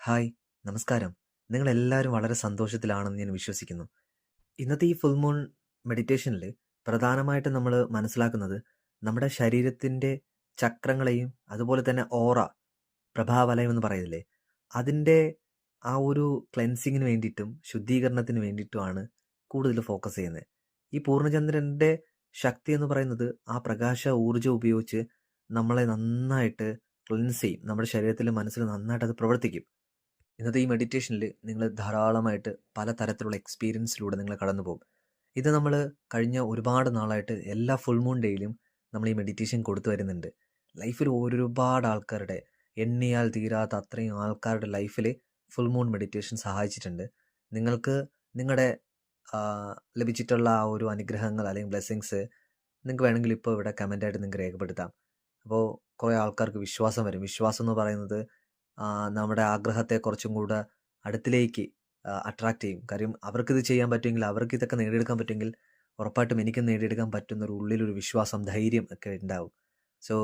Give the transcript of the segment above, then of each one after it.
Hi, നമസ്കാരം. നിങ്ങളെല്ലാവരും വളരെ സന്തോഷത്തിലാണെന്ന് ഞാൻ വിശ്വസിക്കുന്നു. ഇന്നത്തെ ഈ ഫുൾ മൂൺ മെഡിറ്റേഷനിൽ പ്രധാനമായിട്ടും നമ്മൾ മനസ്സിലാക്കുന്നത് നമ്മുടെ ശരീരത്തിൻ്റെ ചക്രങ്ങളെയും അതുപോലെ തന്നെ പ്രഭാവലയം എന്ന് പറയുന്നില്ലേ, അതിൻ്റെ ആ ഒരു ക്ലെൻസിങ്ങിന് വേണ്ടിയിട്ടും ശുദ്ധീകരണത്തിന് വേണ്ടിയിട്ടുമാണ് കൂടുതൽ ഫോക്കസ് ചെയ്യുന്നത്. ഈ പൂർണ്ണചന്ദ്രൻ്റെ ശക്തി എന്ന് പറയുന്നത് ആ പ്രകാശ ഊർജ്ജം ഉപയോഗിച്ച് നമ്മളെ നന്നായിട്ട് ക്ലെൻസ് ചെയ്യും. നമ്മുടെ ശരീരത്തിലും മനസ്സിലും നന്നായിട്ട് അത് പ്രവർത്തിക്കും. ഇന്നത്തെ ഈ മെഡിറ്റേഷനിൽ നിങ്ങൾ ധാരാളമായിട്ട് പല തരത്തിലുള്ള എക്സ്പീരിയൻസിലൂടെ നിങ്ങൾ കടന്നു പോകും. ഇത് നമ്മൾ കഴിഞ്ഞ ഒരുപാട് നാളായിട്ട് എല്ലാ ഫുൾ മൂൺ ഡേയിലും നമ്മൾ ഈ മെഡിറ്റേഷൻ കൊടുത്തു വരുന്നുണ്ട്. ലൈഫിൽ ഒരുപാട് ആൾക്കാരുടെ എണ്ണിയാൽ തീരാത്ത അത്രയും ആൾക്കാരുടെ ലൈഫിൽ ഫുൾ മൂൺ മെഡിറ്റേഷൻ സഹായിച്ചിട്ടുണ്ട്. നിങ്ങൾക്ക് നിങ്ങളുടെ ലഭിച്ചിട്ടുള്ള ആ ഒരു അനുഗ്രഹങ്ങൾ അല്ലെങ്കിൽ ബ്ലെസ്സിങ്സ് നിങ്ങൾക്ക് വേണമെങ്കിൽ ഇപ്പോൾ ഇവിടെ കമൻ്റായിട്ട് നിങ്ങൾക്ക് രേഖപ്പെടുത്താം. അപ്പോൾ കുറേ ആൾക്കാർക്ക് വിശ്വാസം വരും. വിശ്വാസം എന്ന് പറയുന്നത് നമ്മുടെ ആഗ്രഹത്തെ കുറച്ചും കൂടെ അടുത്തിലേക്ക് അട്രാക്റ്റ് ചെയ്യും. കാര്യം അവർക്കിത് ചെയ്യാൻ പറ്റുമെങ്കിൽ, അവർക്ക് ഇതൊക്കെ നേടിയെടുക്കാൻ പറ്റുമെങ്കിൽ ഉറപ്പായിട്ടും എനിക്കും നേടിയെടുക്കാൻ പറ്റുന്നൊരു ഉള്ളിലൊരു വിശ്വാസം, ധൈര്യം ഒക്കെ ഉണ്ടാവും. സോ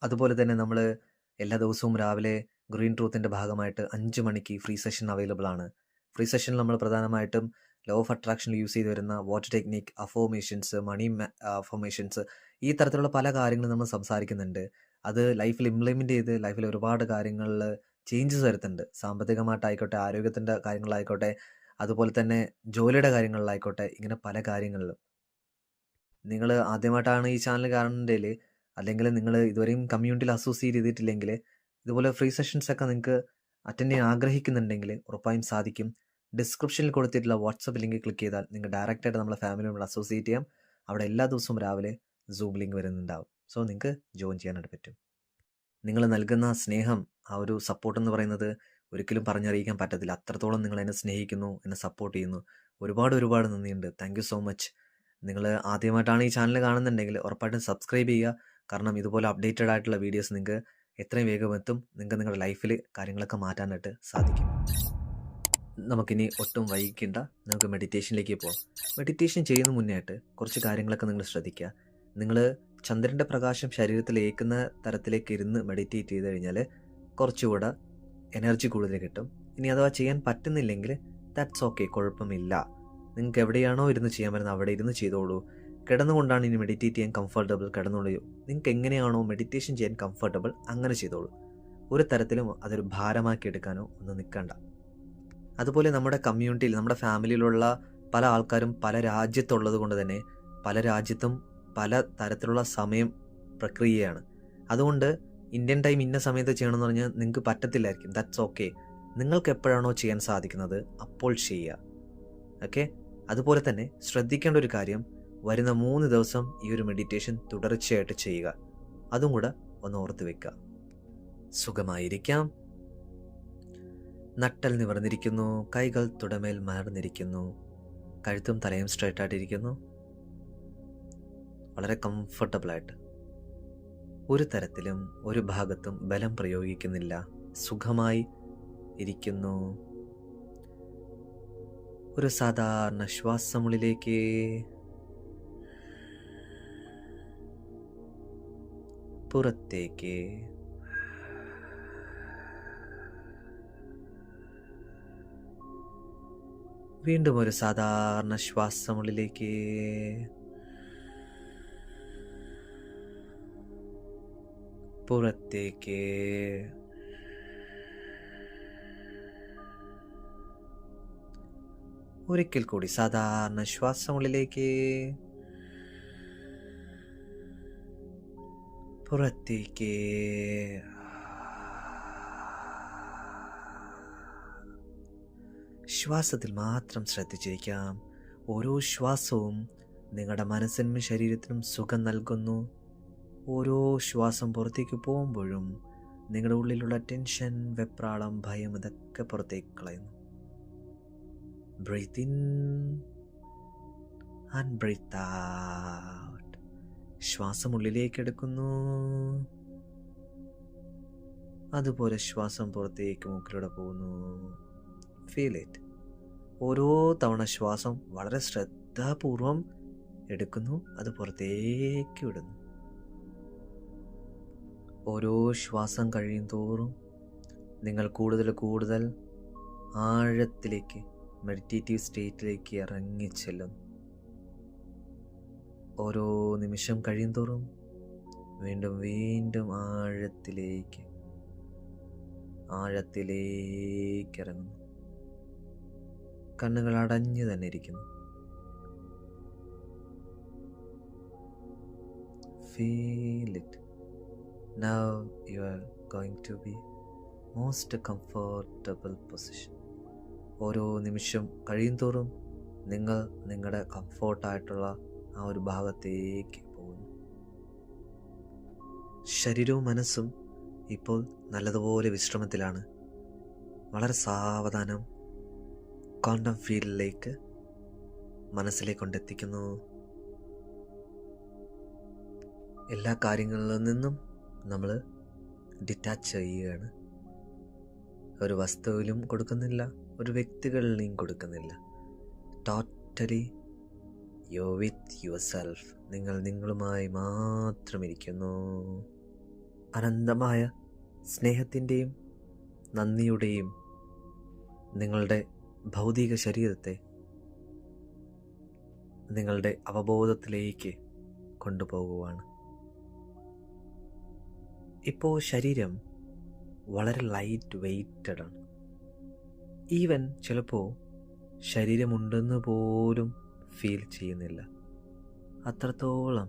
അതുപോലെ തന്നെ നമ്മൾ എല്ലാ ദിവസവും രാവിലെ ഗ്രീൻ ട്രൂത്തിൻ്റെ ഭാഗമായിട്ട് 5 മണിക്ക് ഫ്രീ സെഷൻ അവൈലബിൾ ആണ്. ഫ്രീ സെഷനിൽ നമ്മൾ പ്രധാനമായിട്ടും ലോ ഓഫ് അട്രാക്ഷനിൽ യൂസ് ചെയ്ത് വരുന്ന വാട്ടർ ടെക്നിക്, അഫോർമേഷൻസ്, മണി അഫോർമേഷൻസ്, ഈ തരത്തിലുള്ള പല കാര്യങ്ങളും നമ്മൾ സംസാരിക്കുന്നുണ്ട്. അത് ലൈഫിൽ ഇംപ്ലിമെൻ്റ് ചെയ്ത് ലൈഫിൽ ഒരുപാട് കാര്യങ്ങളിൽ ചേഞ്ചസ് വരുത്തുന്നുണ്ട്. സാമ്പത്തികമായിട്ടായിക്കോട്ടെ, ആരോഗ്യത്തിൻ്റെ കാര്യങ്ങളിലായിക്കോട്ടെ, അതുപോലെ തന്നെ ജോലിയുടെ കാര്യങ്ങളിലായിക്കോട്ടെ, ഇങ്ങനെ പല കാര്യങ്ങളിലും. നിങ്ങൾ ആദ്യമായിട്ടാണ് ഈ ചാനൽ കാണുന്നതിൽ, അല്ലെങ്കിൽ നിങ്ങൾ ഇതുവരെയും കമ്മ്യൂണിറ്റിയിൽ അസോസിയേറ്റ് ചെയ്തിട്ടില്ലെങ്കിൽ, ഇതുപോലെ ഫ്രീ സെഷൻസൊക്കെ നിങ്ങൾക്ക് അറ്റൻഡ് ചെയ്യാൻ ആഗ്രഹിക്കുന്നുണ്ടെങ്കിൽ ഉറപ്പായും സാധിക്കും. ഡിസ്ക്രിപ്ഷനിൽ കൊടുത്തിട്ടുള്ള വാട്സപ്പ് ലിങ്ക് ക്ലിക്ക് ചെയ്താൽ നിങ്ങൾക്ക് ഡയറക്റ്റായിട്ട് നമ്മളെ ഫാമിലിയോട് അസോസിയേറ്റ് ചെയ്യാം. അവിടെ എല്ലാ ദിവസവും രാവിലെ സൂം ലിങ്ക് വരുന്നുണ്ടാവും. സോ നിങ്ങൾക്ക് ജോയിൻ ചെയ്യാനായിട്ട് പറ്റും. നിങ്ങൾ നൽകുന്ന സ്നേഹം, ആ ഒരു സപ്പോർട്ട് എന്ന് പറയുന്നത് ഒരിക്കലും പറഞ്ഞറിയിക്കാൻ പറ്റത്തില്ല. അത്രത്തോളം നിങ്ങൾ എന്നെ സ്നേഹിക്കുന്നു, എന്നെ സപ്പോർട്ട് ചെയ്യുന്നു. ഒരുപാട് നന്ദിയുണ്ട്. Thank you so much. നിങ്ങൾ ആദ്യമായിട്ടാണ് ഈ ചാനൽ കാണുന്നുണ്ടെങ്കിൽ ഉറപ്പായിട്ടും സബ്സ്ക്രൈബ് ചെയ്യുക. കാരണം ഇതുപോലെ അപ്ഡേറ്റഡ് ആയിട്ടുള്ള വീഡിയോസ് നിങ്ങൾക്ക് എത്രയും വേഗം എത്തും. നിങ്ങൾക്ക് നിങ്ങളുടെ ലൈഫിൽ കാര്യങ്ങളൊക്കെ മാറ്റാനായിട്ട് സാധിക്കും. നമുക്കിനി ഒട്ടും വൈകിക്കേണ്ട, നമുക്ക് മെഡിറ്റേഷനിലേക്ക് പോകാം. മെഡിറ്റേഷൻ ചെയ്യുന്ന മുന്നേ ആയിട്ട് കുറച്ച് കാര്യങ്ങളൊക്കെ നിങ്ങൾ ശ്രദ്ധിക്കുക. നിങ്ങൾ ചന്ദ്രൻ്റെ പ്രകാശം ശരീരത്തിൽ ഏൽക്കുന്ന തരത്തിലേക്ക് ഇരുന്ന് മെഡിറ്റേറ്റ് ചെയ്ത് കഴിഞ്ഞാൽ കുറച്ചുകൂടെ എനർജി കൂടുതൽ കിട്ടും. ഇനി അഥവാ ചെയ്യാൻ പറ്റുന്നില്ലെങ്കിൽ ദാറ്റ്സ് ഓക്കെ, കുഴപ്പമില്ല. നിങ്ങൾക്ക് എവിടെയാണോ ഇരുന്ന് ചെയ്യാൻ പറ്റുന്നത് അവിടെ ഇരുന്ന് ചെയ്തോളൂ. കിടന്നുകൊണ്ടാണ് ഇനി മെഡിറ്റേറ്റ് ചെയ്യാൻ കംഫർട്ടബിൾ, കിടന്നോളൂ. നിങ്ങൾക്ക് എങ്ങനെയാണോ മെഡിറ്റേഷൻ ചെയ്യാൻ കംഫർട്ടബിൾ അങ്ങനെ ചെയ്തോളൂ. ഒരു തരത്തിലും അതൊരു ഭാരമാക്കി എടുക്കാനോ ഒന്നും നിൽക്കണ്ട. അതുപോലെ നമ്മുടെ കമ്മ്യൂണിറ്റിയിൽ, നമ്മുടെ ഫാമിലിയിലുള്ള പല ആൾക്കാരും പല രാജ്യത്തുള്ളത് കൊണ്ട് തന്നെ പല രാജ്യത്തും പല തരത്തിലുള്ള സമയം പ്രക്രിയയാണ്. അതുകൊണ്ട് ഇന്ത്യൻ ടൈം ഇന്ന സമയത്ത് ചെയ്യണമെന്ന് പറഞ്ഞാൽ നിങ്ങൾക്ക് പറ്റത്തില്ലായിരിക്കും. That's okay. നിങ്ങൾക്ക് എപ്പോഴാണോ ചെയ്യാൻ സാധിക്കുന്നത് അപ്പോൾ ചെയ്യുക. ഓക്കെ. അതുപോലെ തന്നെ ശ്രദ്ധിക്കേണ്ട ഒരു കാര്യം, വരുന്ന 3 ദിവസം ഈ ഒരു മെഡിറ്റേഷൻ തുടർച്ചയായിട്ട് ചെയ്യുക. അതും കൂടെ ഒന്ന് ഓർത്ത് വെക്കുക. സുഖമായിരിക്കാം. നട്ടൽ നിവർന്നിരിക്കുന്നു, കൈകൾ തുടമേൽ മലർന്നിരിക്കുന്നു, കഴുത്തും തലയും സ്ട്രൈറ്റ് ആയിട്ടിരിക്കുന്നു. വളരെ കംഫർട്ടബിളായിട്ട്, ഒരു തരത്തിലും ഒരു ഭാഗത്തും ബലം പ്രയോഗിക്കുന്നില്ല, സുഖമായി ഇരിക്കുന്നു. ഒരു സാധാരണ ശ്വാസമുള്ളിലേക്ക്, പുറത്തേക്ക്. വീണ്ടും ഒരു സാധാരണ ശ്വാസമുള്ളിലേക്ക്, പുറത്തേക്ക്. ഒരിക്കൽ കൂടി സാധാരണ ശ്വാസമുള്ളിലേക്ക്, പുറത്തേക്ക്. ശ്വാസത്തിൽ മാത്രം ശ്രദ്ധിച്ചിരിക്കാം. ഓരോ ശ്വാസവും നിങ്ങളുടെ മനസ്സിനും ശരീരത്തിനും സുഖം നൽകുന്നു. ഓരോ ശ്വാസം പുറത്തേക്ക് പോകുമ്പോഴും നിങ്ങളുടെ ഉള്ളിലുള്ള ടെൻഷൻ, വെപ്രാളം, ഭയം ഇതൊക്കെ പുറത്തേക്ക് കളയുന്നു. Breathe in and breathe out. ശ്വാസം ഉള്ളിലേക്ക് എടുക്കുന്നു, അതുപോലെ ശ്വാസം പുറത്തേക്ക് മൂക്കിലൂടെ പോകുന്നു. Feel it. ഓരോ തവണ ശ്വാസം വളരെ ശ്രദ്ധാപൂർവം എടുക്കുന്നു, അത് പുറത്തേക്ക് വിടുന്നു. ഓരോ ശ്വാസം കഴിയും തോറും നിങ്ങൾ കൂടുതൽ കൂടുതൽ ആഴത്തിലേക്ക്, മെഡിറ്റേറ്റീവ് സ്റ്റേറ്റിലേക്ക് ഇറങ്ങിച്ചെല്ലുന്നു. ഓരോ നിമിഷം കഴിയുന്തോറും വീണ്ടും വീണ്ടും ആഴത്തിലേക്ക് ഇറങ്ങുന്നു. കണ്ണുകൾ അടഞ്ഞു തന്നെ ഇരിക്കുന്നു. Feel it. Now you are going to be most comfortable position. ഓരോ നിമിഷം കഴിയുന്തോറും നിങ്ങൾ നിങ്ങളുടെ കംഫോർട്ടായിട്ടുള്ള ആ ഒരു ഭാഗത്തേക്ക് പോകുന്നു. ശരീരവും മനസ്സും ഇപ്പോൾ നല്ലതുപോലെ വിശ്രമത്തിലാണ്. വളരെ സാവധാനം ക്വാണ്ടം ഫീൽഡിലേക്ക് മനസ്സിലേക്ക് കൊണ്ടെത്തിക്കുന്നു. എല്ലാ കാര്യങ്ങളിൽ നിന്നും നമ്മൾ ഡിറ്റാച്ച് ചെയ്യുകയാണ്. ഒരു വസ്തുവിലും കൊടുക്കുന്നില്ല, ഒരു വ്യക്തികളിലും കൊടുക്കുന്നില്ല. Totally you with your self. നിങ്ങൾ നിങ്ങളുമായി മാത്രം ഇരിക്കുന്നു. അനന്തമായ സ്നേഹത്തിൻ്റെയും നന്ദിയുടെയും നിങ്ങളുടെ ഭൗതിക ശരീരത്തെ നിങ്ങളുടെ അവബോധത്തിലേക്ക് കൊണ്ടുപോകുവാണ്. ഇപ്പോൾ ശരീരം വളരെ ലൈറ്റ് വെയ്റ്റഡ് ആണ്. ഈവൻ ചിലപ്പോൾ ശരീരമുണ്ടെന്ന് പോലും ഫീൽ ചെയ്യുന്നില്ല. അത്രത്തോളം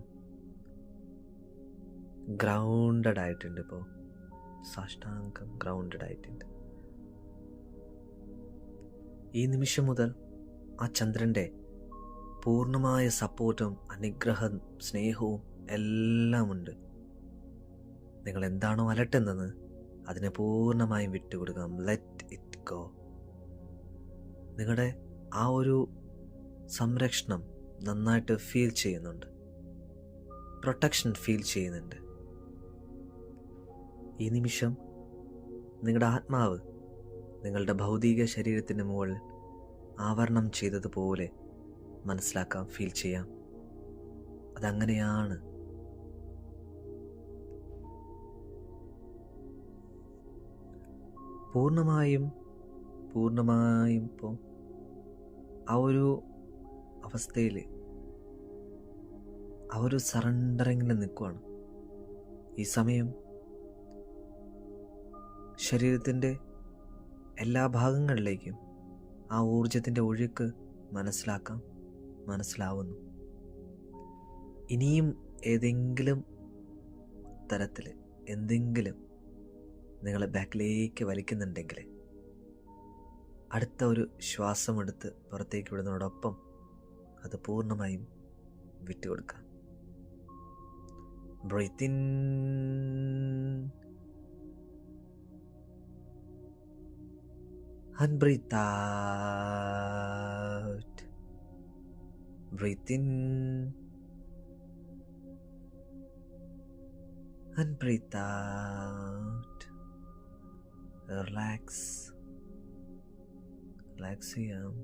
ഗ്രൗണ്ടഡ് ആയിട്ടുണ്ട്. ഇപ്പോൾ സാഷ്ടാംഗം ഗ്രൗണ്ടഡ് ആയിട്ടുണ്ട്. ഈ നിമിഷം മുതൽ ആ ചന്ദ്രൻ്റെ പൂർണ്ണമായ സപ്പോർട്ടും അനുഗ്രഹം സ്നേഹവും എല്ലാം ഉണ്ട്. നിങ്ങൾ എന്താണോ അലട്ടുന്നത് അതിനെ പൂർണ്ണമായും വിട്ടുകൊടുക്കാം. Let it go. നിങ്ങളുടെ ആ ഒരു സംരക്ഷണം നന്നായിട്ട് ഫീൽ ചെയ്യുന്നുണ്ട്. പ്രൊട്ടക്ഷൻ ഫീൽ ചെയ്യുന്നുണ്ട്. ഈ നിമിഷം നിങ്ങളുടെ ആത്മാവ് നിങ്ങളുടെ ഭൗതിക ശരീരത്തിന് മുകളിൽ ആവരണം ചെയ്തതുപോലെ മനസ്സിലാക്കാം, ഫീൽ ചെയ്യാം. അതങ്ങനെയാണ്. പൂർണ്ണമായും ഇപ്പോൾ ആ ഒരു അവസ്ഥയിൽ ആ ഒരു സറണ്ടറിങ്ങിൽ നിൽക്കുവാണ്. ഈ സമയം ശരീരത്തിൻ്റെ എല്ലാ ഭാഗങ്ങളിലേക്കും ആ ഊർജത്തിൻ്റെ ഒഴുക്ക് മനസ്സിലാവുന്നു. ഇനിയും ഏതെങ്കിലും തരത്തിൽ എന്തെങ്കിലും നിങ്ങളെ ബാക്കിലേക്ക് വലിക്കുന്നുണ്ടെങ്കിൽ അടുത്ത ഒരു ശ്വാസമെടുത്ത് പുറത്തേക്ക് വിടുന്നതോടൊപ്പം അത് പൂർണ്ണമായും വിട്ടുകൊടുക്കാം. Breathe in and breathe out. Breathe in and breathe out. Relax ചെയ്യാം.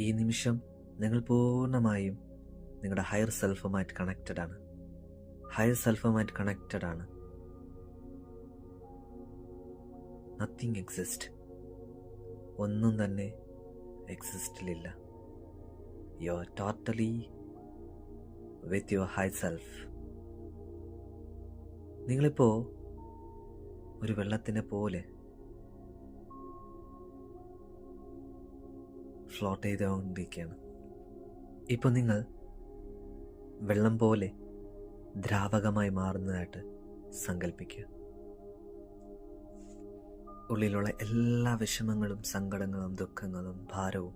ഈ നിമിഷം നിങ്ങൾ പൂർണ്ണമായും നിങ്ങളുടെ ഹയർ സെൽഫുമായിട്ട് കണക്റ്റഡ് ആണ്. Nothing exist. ഒന്നും തന്നെ എക്സിസ്റ്റിലില്ല. You are totally with your high self. നിങ്ങളിപ്പോൾ ഒരു വെള്ളത്തിനെ പോലെ ഫ്ലോട്ട് ചെയ്തുകൊണ്ടിരിക്കുകയാണ്. ഇപ്പോൾ നിങ്ങൾ വെള്ളം പോലെ ദ്രാവകമായി മാറുന്നതായിട്ട് സങ്കല്പിക്കുക. ഉള്ളിലുള്ള എല്ലാ വിഷമങ്ങളും സങ്കടങ്ങളും ദുഃഖങ്ങളും ഭാരവും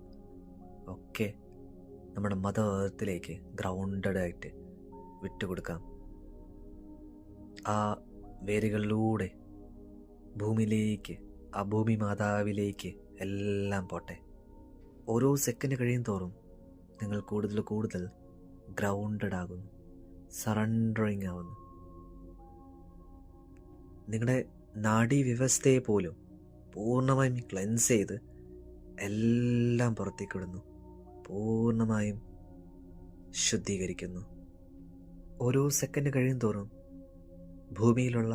ഒക്കെ നമ്മുടെ മദർ എർത്തിലേക്ക് ഗ്രൗണ്ടഡായിട്ട് വിട്ടുകൊടുക്കാം. ആ വേരുകളിലൂടെ ഭൂമിയിലേക്ക്, ആ ഭൂമി മാതാവിലേക്ക് എല്ലാം പോട്ടെ. ഓരോ സെക്കൻഡ് കഴിയും തോറും നിങ്ങൾ കൂടുതൽ ഗ്രൗണ്ടഡ് ആകുന്നു, സറണ്ടറിങ് ആവുന്നു. നിങ്ങളുടെ നാഡീവ്യവസ്ഥയെ പോലും പൂർണ്ണമായും ക്ലെൻസ് ചെയ്ത് എല്ലാം പുറത്തേക്ക് വിടുന്നു, പൂർണ്ണമായും ശുദ്ധീകരിക്കുന്നു. ഓരോ സെക്കൻഡ് കഴിയും തോറും ഭൂമിയിലുള്ള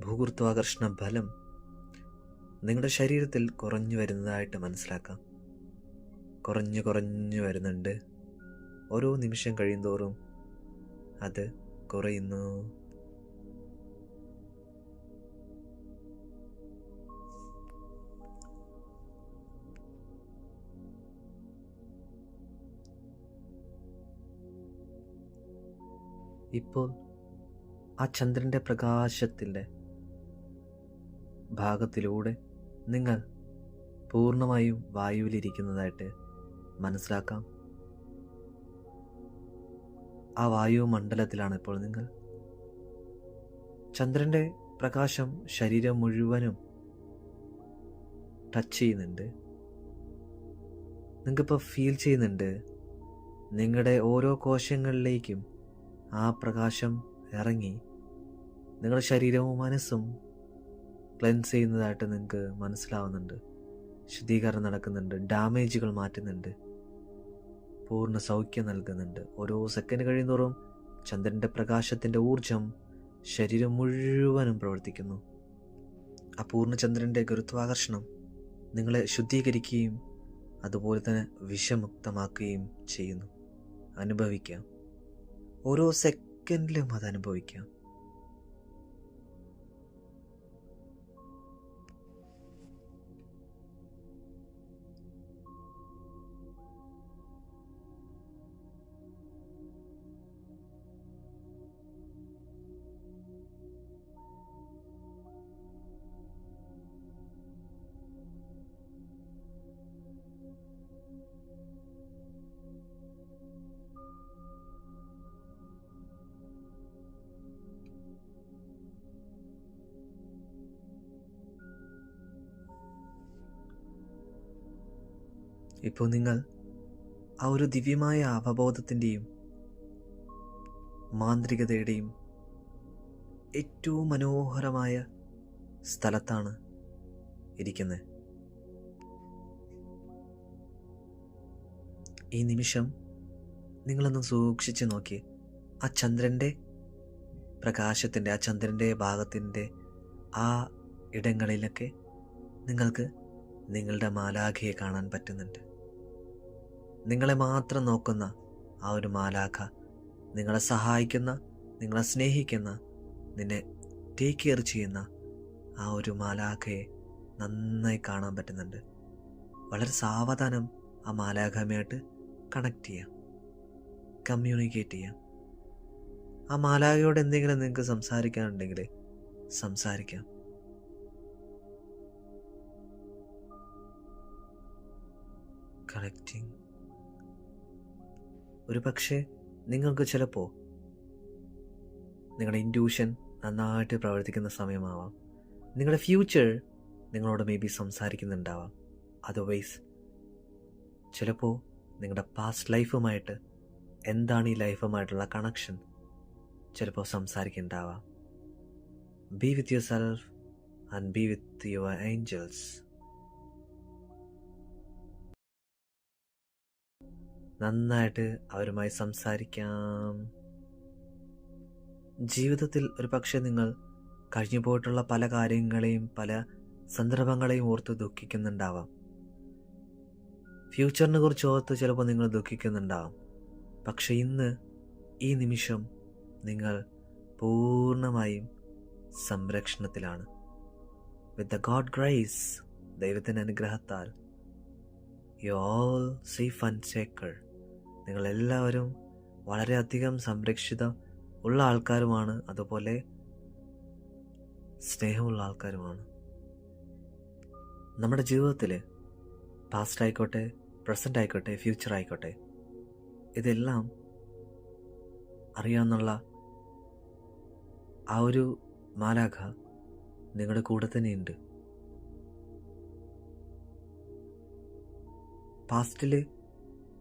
ഭൂഗുരുത്വാകർഷണ ബലം നിങ്ങളുടെ ശരീരത്തിൽ കുറഞ്ഞു വരുന്നതായിട്ട് മനസ്സിലാക്കാം. കുറഞ്ഞു വരുന്നുണ്ട്. ഓരോ നിമിഷം കഴിയും തോറും അത് കുറയുന്നു. ഇപ്പോൾ ആ ചന്ദ്രൻ്റെ പ്രകാശത്തിൻ്റെ ഭാഗത്തിലൂടെ നിങ്ങൾ പൂർണ്ണമായും വായുവിലിരിക്കുന്നതായിട്ട് മനസ്സിലാക്കാം. ആ വായുമണ്ഡലത്തിലാണ് ഇപ്പോൾ നിങ്ങൾ. ചന്ദ്രൻ്റെ പ്രകാശം ശരീരം മുഴുവനും ടച്ച് ചെയ്യുന്നുണ്ട്. നിങ്ങൾക്കിപ്പോൾ ഫീൽ ചെയ്യുന്നുണ്ട് നിങ്ങളുടെ ഓരോ കോശങ്ങളിലേക്കും ആ പ്രകാശം ഇറങ്ങി നിങ്ങളുടെ ശരീരവും മനസ്സും ക്ലെൻസ് ചെയ്യുന്നതായിട്ട് നിങ്ങൾക്ക് മനസ്സിലാവുന്നുണ്ട്. ശുദ്ധീകരണം നടക്കുന്നുണ്ട്, ഡാമേജുകൾ മാറ്റുന്നുണ്ട്, പൂർണ്ണ സൗഖ്യം നൽകുന്നുണ്ട്. ഓരോ സെക്കൻഡ് കഴിയുന്തോറും ചന്ദ്രൻ്റെ പ്രകാശത്തിൻ്റെ ഊർജം ശരീരം മുഴുവനും പ്രവർത്തിക്കുന്നു. ആ പൂർണ്ണചന്ദ്രൻ്റെ ഗുരുത്വാകർഷണം നിങ്ങളെ ശുദ്ധീകരിക്കുകയും അതുപോലെ തന്നെ വിഷമുക്തമാക്കുകയും ചെയ്യുന്നു. അനുഭവിക്കാം, ഓരോ സെക്കൻഡിലും അത് അനുഭവിക്കാം. ഇപ്പോൾ നിങ്ങൾ ആ ഒരു ദിവ്യമായ അവബോധത്തിൻ്റെയും മാന്ത്രികതയുടെയും ഏറ്റവും മനോഹരമായ സ്ഥലത്താണ് ഇരിക്കുന്നത്. ഈ നിമിഷം നിങ്ങളൊന്ന് സൂക്ഷിച്ച് നോക്കി. ആ ചന്ദ്രൻ്റെ പ്രകാശത്തിൻ്റെ, ആ ചന്ദ്രൻ്റെ ഭാഗത്തിൻ്റെ ആ ഇടങ്ങളിലൊക്കെ നിങ്ങൾക്ക് നിങ്ങളുടെ മാലാഖയെ കാണാൻ പറ്റുന്നുണ്ട്. നിങ്ങളെ മാത്രം നോക്കുന്ന ആ ഒരു മാലാഖ, നിങ്ങളെ സഹായിക്കുന്ന, നിങ്ങളെ സ്നേഹിക്കുന്ന, നിന്നെ ടേക്ക് കെയർ ചെയ്യുന്ന ആ ഒരു മാലാഖയെ നന്നായി കാണാൻ പറ്റുന്നുണ്ട്. വളരെ സാവധാനം ആ മാലാഖയുമായിട്ട് കണക്ട് ചെയ്യാം, കമ്മ്യൂണിക്കേറ്റ് ചെയ്യാം. ആ മാലാഖയോട് എന്തെങ്കിലും നിങ്ങൾക്ക് സംസാരിക്കാനുണ്ടെങ്കിൽ സംസാരിക്കാം. കണക്റ്റിംഗ്. ഒരു പക്ഷേ നിങ്ങൾക്ക് ചിലപ്പോൾ നിങ്ങളുടെ ഇൻറ്റ്യൂഷൻ നന്നായിട്ട് പ്രവർത്തിക്കുന്ന സമയമാവാം. നിങ്ങളുടെ ഫ്യൂച്ചർ നിങ്ങളോട് മേ ബി സംസാരിക്കുന്നുണ്ടാവാം. അതർവൈസ് ചിലപ്പോൾ നിങ്ങളുടെ പാസ്റ്റ് ലൈഫുമായിട്ട്, എന്താണ് ഈ ലൈഫുമായിട്ടുള്ള കണക്ഷൻ, ചിലപ്പോൾ സംസാരിക്കുന്നുണ്ടാവാം. Be with your self and be with your angels. നന്നായിട്ട് അവരുമായി സംസാരിക്കാം. ജീവിതത്തിൽ ഒരു പക്ഷേ നിങ്ങൾ കഴിഞ്ഞു പോയിട്ടുള്ള പല കാര്യങ്ങളെയും പല സന്ദർഭങ്ങളെയും ഓർത്ത് ദുഃഖിക്കുന്നുണ്ടാവാം. ഫ്യൂച്ചറിനെ കുറിച്ച് ഓർത്ത് ചിലപ്പോൾ നിങ്ങൾ ദുഃഖിക്കുന്നുണ്ടാവാം. പക്ഷെ ഇന്ന് ഈ നിമിഷം നിങ്ങൾ പൂർണ്ണമായും സംരക്ഷണത്തിലാണ്. വിത്ത് ദ ഗോഡ് ഗ്രേസ്, ദൈവത്തിൻ്റെ അനുഗ്രഹത്താൽ, you all safe and Sacred. നിങ്ങളെല്ലാവരും വളരെയധികം സംരക്ഷിതം ഉള്ള ആൾക്കാരുമാണ്, അതുപോലെ സ്നേഹമുള്ള ആൾക്കാരുമാണ്. നമ്മുടെ ജീവിതത്തിൽ പാസ്റ്റ് ആയിക്കോട്ടെ, പ്രസൻ്റ് ആയിക്കോട്ടെ, ഫ്യൂച്ചർ ആയിക്കോട്ടെ, ഇതെല്ലാം അറിയാമെന്നുള്ള ആ ഒരു മാലാഖ നിങ്ങളുടെ കൂടെ തന്നെയുണ്ട്. പാസ്റ്റിൽ,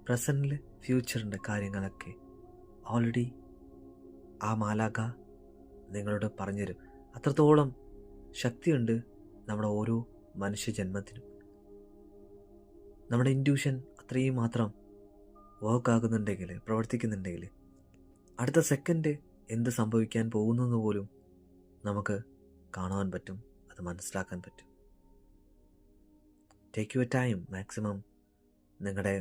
പ്രസൻറ്റിൽ, ഫ്യൂച്ചറിൻ്റെ കാര്യങ്ങളൊക്കെ ഓൾറെഡി ആ മാലാഖ നിങ്ങളോട് പറഞ്ഞുതരും. അത്രത്തോളം ശക്തിയുണ്ട് നമ്മുടെ ഓരോ മനുഷ്യജന്മത്തിനും. നമ്മുടെ ഇൻറ്റ്യൂഷൻ അത്രയും മാത്രം വർക്ക് ആകുന്നുണ്ടെങ്കിൽ, പ്രവർത്തിക്കുന്നുണ്ടെങ്കിൽ, അടുത്ത സെക്കൻഡ് എന്ത് സംഭവിക്കാൻ പോകുന്നെന്ന് പോലും നമുക്ക് കാണുവാൻ പറ്റും, അത് മനസ്സിലാക്കാൻ പറ്റും. Take your time. മാക്സിമം നിങ്ങളുടെ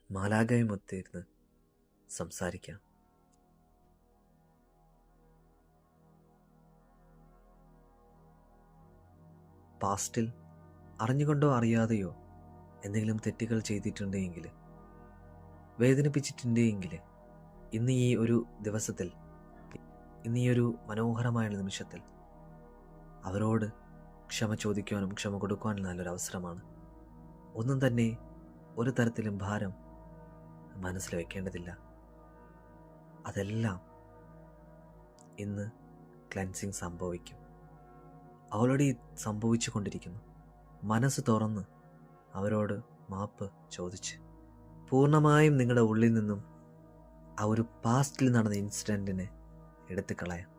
മാലാഖയും ഒത്തിരുന്ന് സംസാരിക്കാം. പാസ്റ്റിൽ അറിഞ്ഞുകൊണ്ടോ അറിയാതെയോ എന്തെങ്കിലും തെറ്റുകൾ ചെയ്തിട്ടുണ്ടെങ്കിൽ, വേദനിപ്പിച്ചിട്ടുണ്ടെങ്കിൽ, ഇന്ന് ഈ ഒരു ദിവസത്തിൽ, ഇന്ന് ഈ ഒരു മനോഹരമായ നിമിഷത്തിൽ അവരോട് ക്ഷമ ചോദിക്കുവാനും ക്ഷമ കൊടുക്കുവാനും നല്ലൊരു അവസരമാണ്. ഒന്നും തന്നെ ഒരു തരത്തിലും ഭാരം മനസ്സിൽ വെക്കേണ്ടതില്ല. അതെല്ലാം ഇന്ന് ക്ലെൻസിങ് സംഭവിക്കും. ഓൾറെഡി സംഭവിച്ചു കൊണ്ടിരിക്കുന്നു. മനസ്സ് തുറന്ന് അവരോട് മാപ്പ് ചോദിച്ച് പൂർണ്ണമായും നിങ്ങളുടെ ഉള്ളിൽ നിന്നും ആ ഒരു പാസ്റ്റിൽ നടന്ന ഇൻസിഡൻറ്റിനെ എടുത്തു കളയാം.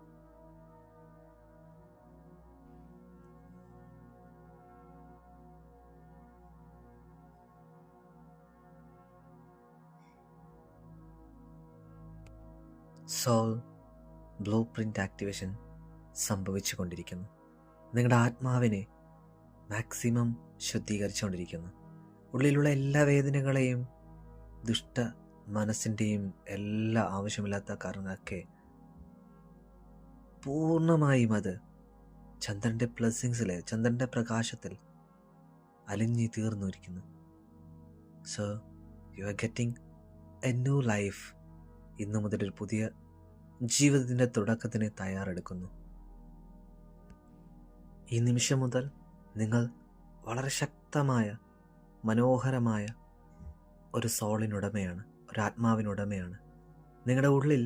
സോൾ ബ്ലൂ പ്രിൻ്റ് ആക്ടിവേഷൻ സംഭവിച്ചു കൊണ്ടിരിക്കുന്നു. നിങ്ങളുടെ ആത്മാവിനെ മാക്സിമം ശുദ്ധീകരിച്ചുകൊണ്ടിരിക്കുന്നു. ഉള്ളിലുള്ള എല്ലാ വേദനകളെയും, ദുഷ്ട മനസ്സിൻ്റെയും എല്ലാ ആവശ്യമില്ലാത്ത കാരണങ്ങളൊക്കെ പൂർണ്ണമായും അത് ചന്ദ്രൻ്റെ ബ്ലെസ്സിങ്സിൽ, ചന്ദ്രൻ്റെ പ്രകാശത്തിൽ അലിഞ്ഞു തീർന്നിരിക്കുന്നു. So you are getting A new life. ഇന്നു മുതൽ ഒരു പുതിയ ജീവിതത്തിൻ്റെ തുടക്കത്തിന് തയ്യാറെടുക്കുന്നു. ഈ നിമിഷം മുതൽ നിങ്ങൾ വളരെ ശക്തമായ, മനോഹരമായ ഒരു സോളിനുടമയാണ്, ഒരു ആത്മാവിനുടമയാണ്. നിങ്ങളുടെ ഉള്ളിൽ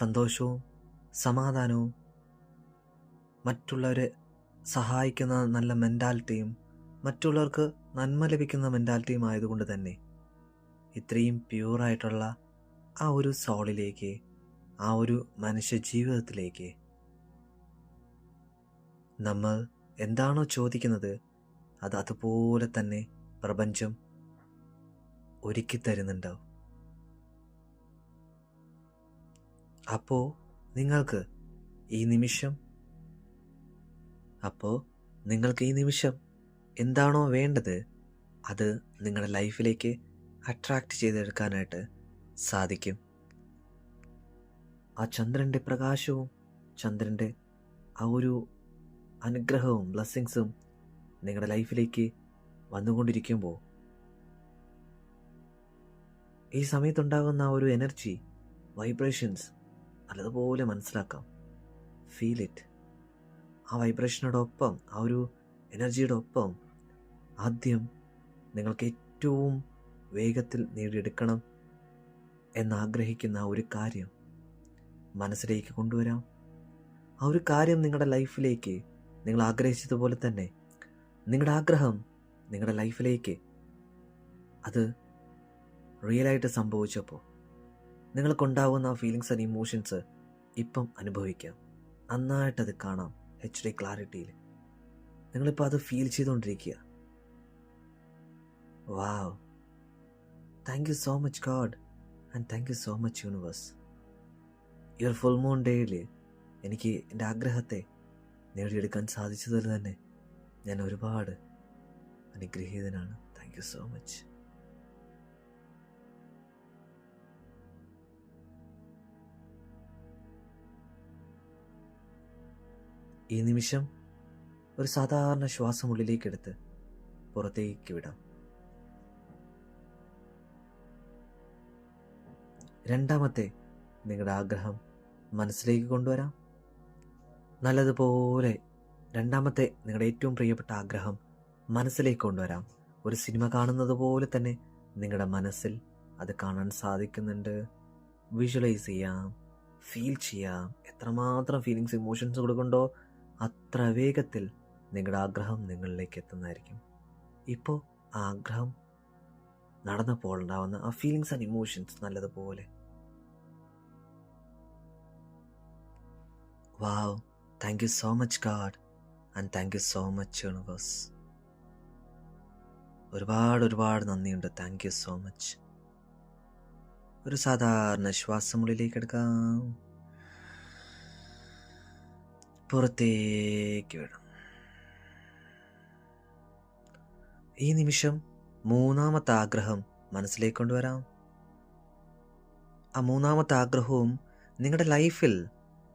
സന്തോഷവും സമാധാനവും മറ്റുള്ളവരെ സഹായിക്കുന്ന നല്ല മെൻറ്റാലിറ്റിയും മറ്റുള്ളവർക്ക് നന്മ ലഭിക്കുന്ന മെൻറ്റാലിറ്റിയും ആയതുകൊണ്ട് തന്നെ ഇത്രയും പ്യൂറായിട്ടുള്ള ആ ഒരു സോളിലേക്ക്, ആ ഒരു മനുഷ്യ ജീവിതത്തിലേക്ക് നമ്മൾ എന്താണോ ചോദിക്കുന്നത് അത് അതുപോലെ തന്നെ പ്രപഞ്ചം ഒരുക്കി തരുന്നുണ്ടാവും. അപ്പോൾ നിങ്ങൾക്ക് ഈ നിമിഷം എന്താണോ വേണ്ടത് അത് നിങ്ങളുടെ ലൈഫിലേക്ക് അട്രാക്റ്റ് ചെയ്തെടുക്കാനായിട്ട് സാധിക്കും. ആ ചന്ദ്രൻ്റെ പ്രകാശവും ചന്ദ്രൻ്റെ ആ ഒരു അനുഗ്രഹവും ബ്ലെസ്സിങ്സും നിങ്ങളുടെ ലൈഫിലേക്ക് വന്നുകൊണ്ടിരിക്കുമ്പോൾ ഈ സമയത്തുണ്ടാകുന്ന ആ ഒരു എനർജി, വൈബ്രേഷൻസ് നല്ലതുപോലെ മനസ്സിലാക്കാം. Feel it. ആ വൈബ്രേഷനോടൊപ്പം, ആ ഒരു എനർജിയുടെ ഒപ്പം ആദ്യം നിങ്ങൾക്ക് ഏറ്റവും വേഗത്തിൽ നേടിയെടുക്കണം എന്നാഗ്രഹിക്കുന്ന ആ ഒരു കാര്യം മനസ്സിലേക്ക് കൊണ്ടുവരാം. ആ ഒരു കാര്യം നിങ്ങളുടെ ലൈഫിലേക്ക് നിങ്ങൾ ആഗ്രഹിച്ചതുപോലെ തന്നെ നിങ്ങളുടെ ആഗ്രഹം നിങ്ങളുടെ ലൈഫിലേക്ക് അത് റിയലായിട്ട് സംഭവിച്ചപ്പോൾ നിങ്ങൾക്കുണ്ടാവുന്ന ആ ഫീലിങ്സ് ആൻഡ് ഇമോഷൻസ് ഇപ്പം അനുഭവിക്കാം. നന്നായിട്ടത് കാണാം. HD ക്ലാരിറ്റിയിൽ നിങ്ങളിപ്പോൾ അത് ഫീൽ ചെയ്തുകൊണ്ടിരിക്കുക. Wow, thank you so much God and thank you so much universe. ഈ ഒരു ഫുൾ മൂൺ ഡേയിൽ എനിക്ക് എൻ്റെ ആഗ്രഹത്തെ നേടിയെടുക്കാൻ സാധിച്ചതിൽ തന്നെ ഞാൻ ഒരുപാട് അനുഗ്രഹീതനാണ്. Thank you so much. ഈ നിമിഷം ഒരു സാധാരണ ശ്വാസം ഉള്ളിലേക്കെടുത്ത് പുറത്തേക്ക് വിടാം. രണ്ടാമത്തെ നിങ്ങളുടെ ആഗ്രഹം മനസ്സിലേക്ക് കൊണ്ടുവരാം. നല്ലതുപോലെ രണ്ടാമത്തെ നിങ്ങളുടെ ഏറ്റവും പ്രിയപ്പെട്ട ആഗ്രഹം മനസ്സിലേക്ക് കൊണ്ടുവരാം. ഒരു സിനിമ കാണുന്നത് പോലെ തന്നെ നിങ്ങളുടെ മനസ്സിൽ അത് കാണാൻ സാധിക്കുന്നുണ്ട്. വിഷ്വലൈസ് ചെയ്യാം, ഫീൽ ചെയ്യാം. എത്രമാത്രം ഫീലിങ്സ്, ഇമോഷൻസ് കൊടുക്കുന്നുണ്ടോ അത്ര വേഗത്തിൽ നിങ്ങളുടെ ആഗ്രഹം നിങ്ങളിലേക്ക് എത്തുന്നതായിരിക്കും. ഇപ്പോൾ ആ ആഗ്രഹം നടന്നപ്പോൾ ഉണ്ടാവുന്ന ആ ഫീലിങ്സ് ആൻഡ് ഇമോഷൻസ് നല്ലതുപോലെ wow, thank you so much God and thank you so much universe. ഒരുപാട് നന്ദിയുണ്ട്. Thank you so much. ഒരു സാധാരണ ശ്വാസമുള്ളിലേക്ക് എടുക്കാം, പുറത്തേക്ക് വിടാം. ഈ നിമിഷം മൂന്നാമത്തെ ആഗ്രഹം മനസ്സിലേക്ക് കൊണ്ടുവരാം. ആ മൂന്നാമത്തെ ആഗ്രഹവും നിങ്ങളുടെ ലൈഫിൽ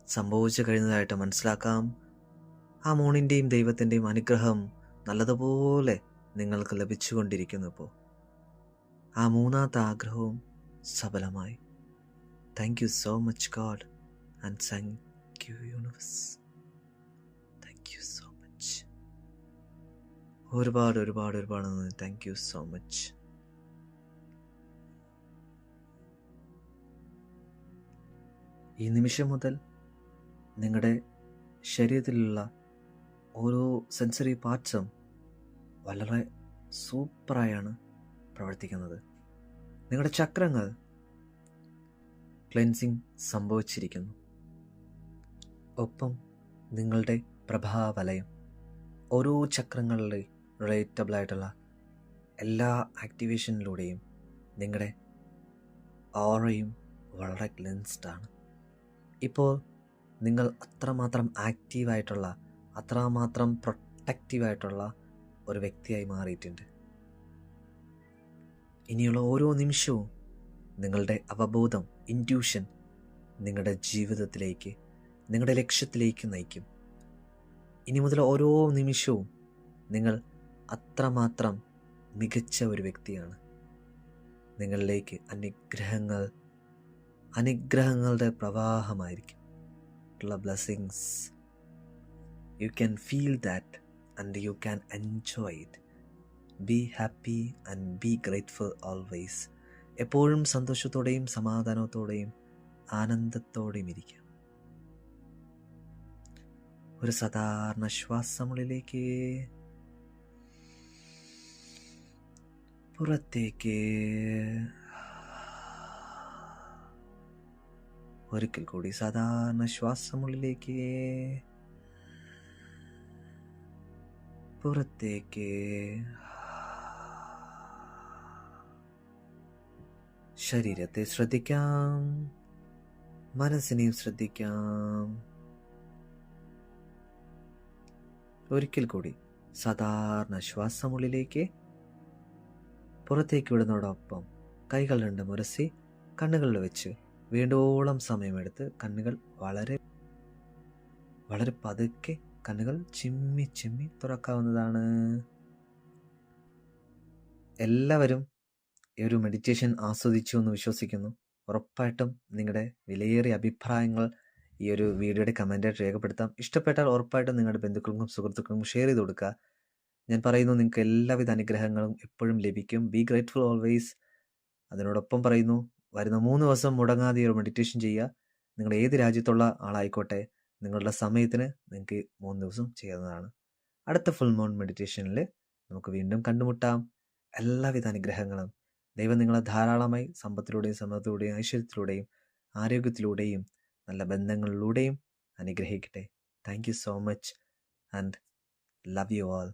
സംഭവിച്ചു കഴിഞ്ഞതായിട്ട് മനസ്സിലാക്കാം. ആ മൂണിൻ്റെയും ദൈവത്തിൻ്റെയും അനുഗ്രഹം നല്ലതുപോലെ നിങ്ങൾക്ക് ലഭിച്ചുകൊണ്ടിരിക്കുന്നു. ഇപ്പോൾ ആ മൂന്നാമത്തെ ആഗ്രഹവും സഫലമായി. Thank you so much God and thank you universe. Thank you so much. ഒരുപാട് നന്ദി. Thank you so much. ഈ നിമിഷം മുതൽ നിങ്ങളുടെ ശരീരത്തിലുള്ള ഓരോ സെൻസറി പാർട്സും വളരെ സൂപ്പറായാണ് പ്രവർത്തിക്കുന്നത്. നിങ്ങളുടെ ചക്രങ്ങൾ ക്ലെൻസിങ് സംഭവിച്ചിരിക്കുന്നു. ഒപ്പം നിങ്ങളുടെ പ്രഭാവലയം ഓരോ ചക്രങ്ങളുടെ റിലേറ്റബിളായിട്ടുള്ള എല്ലാ ആക്ടിവേഷനിലൂടെയും നിങ്ങളുടെ ഓറയും വളരെ ക്ലെൻസ്ഡാണ്. ഇപ്പോൾ നിങ്ങൾ അത്രമാത്രം ആക്റ്റീവായിട്ടുള്ള, അത്രമാത്രം പ്രൊട്ടക്റ്റീവായിട്ടുള്ള ഒരു വ്യക്തിയായി മാറിയിട്ടുണ്ട്. ഇനിയുള്ള ഓരോ നിമിഷവും നിങ്ങളുടെ അവബോധം, ഇൻറ്റ്യൂഷൻ നിങ്ങളുടെ ജീവിതത്തിലേക്ക്, നിങ്ങളുടെ ലക്ഷ്യത്തിലേക്ക് നയിക്കും. ഇനി മുതൽ ഓരോ നിമിഷവും നിങ്ങൾ അത്രമാത്രം മികച്ച ഒരു വ്യക്തിയാണ്. നിങ്ങളിലേക്ക് അനുഗ്രഹങ്ങളുടെ പ്രവാഹമായിരിക്കും. Blessings, you can feel that and you can enjoy it. Be happy and be grateful always. എപ്പോഴും സന്തോഷത്തോടെയും സമാധാനത്തോടെയും ആനന്ദത്തോടെയും ഇരിക്കാം. ഒരു സാധാരണ ശ്വാസമുള്ളിലേക്ക്, പുറത്തേക്ക്. ഒരിക്കൽ കൂടി സാധാരണ ശ്വാസമുള്ളിലേക്ക്, പുറത്തേക്ക്. ശരീരത്തെ ശ്രദ്ധിക്കാം, മനസ്സിനെയും ശ്രദ്ധിക്കാം. ഒരിക്കൽ കൂടി സാധാരണ ശ്വാസമുള്ളിലേക്ക്, പുറത്തേക്ക് വിടുന്നതോടൊപ്പം കൈകൾ രണ്ടും ഉരസി കണ്ണുകളിൽ വെച്ച് വേണ്ടോളം സമയമെടുത്ത് കണ്ണുകൾ വളരെ വളരെ പതുക്കെ കണ്ണുകൾ ചിമ്മി തുറക്കാവുന്നതാണ്. എല്ലാവരും ഈ ഒരു മെഡിറ്റേഷൻ ആസ്വദിച്ചു എന്ന് വിശ്വസിക്കുന്നു. ഉറപ്പായിട്ടും നിങ്ങളുടെ വിലയേറിയ അഭിപ്രായങ്ങൾ ഈ ഒരു വീഡിയോയുടെ കമൻറ്റായിട്ട് രേഖപ്പെടുത്താം. ഇഷ്ടപ്പെട്ടാൽ ഉറപ്പായിട്ടും നിങ്ങളുടെ ബന്ധുക്കൾക്കും സുഹൃത്തുക്കൾക്കും ഷെയർ ചെയ്ത് കൊടുക്കുക. ഞാൻ പറയുന്നു, നിങ്ങൾക്ക് എല്ലാവിധ അനുഗ്രഹങ്ങളും എപ്പോഴും ലഭിക്കും. B grateful always. അതിനോടൊപ്പം പറയുന്നു, വരുന്ന 3 ദിവസം മുടങ്ങാതെ ഒരു മെഡിറ്റേഷൻ ചെയ്യുക. നിങ്ങൾ ഏത് രാജ്യത്തുള്ള ആളായിക്കോട്ടെ, നിങ്ങളുടെ സമയത്തിന് നിങ്ങൾക്ക് 3 ദിവസം ചെയ്യുന്നതാണ്. അടുത്ത ഫുൾ മൂൺ മെഡിറ്റേഷനിൽ നമുക്ക് വീണ്ടും കണ്ടുമുട്ടാം. എല്ലാവിധ അനുഗ്രഹങ്ങളും ദൈവം നിങ്ങളെ ധാരാളമായി സമ്പത്തിലൂടെയും സമൃദ്ധിയിലൂടെയും ഐശ്വര്യത്തിലൂടെയും ആരോഗ്യത്തിലൂടെയും നല്ല ബന്ധങ്ങളിലൂടെയും അനുഗ്രഹിക്കട്ടെ. Thank you so much and love you all.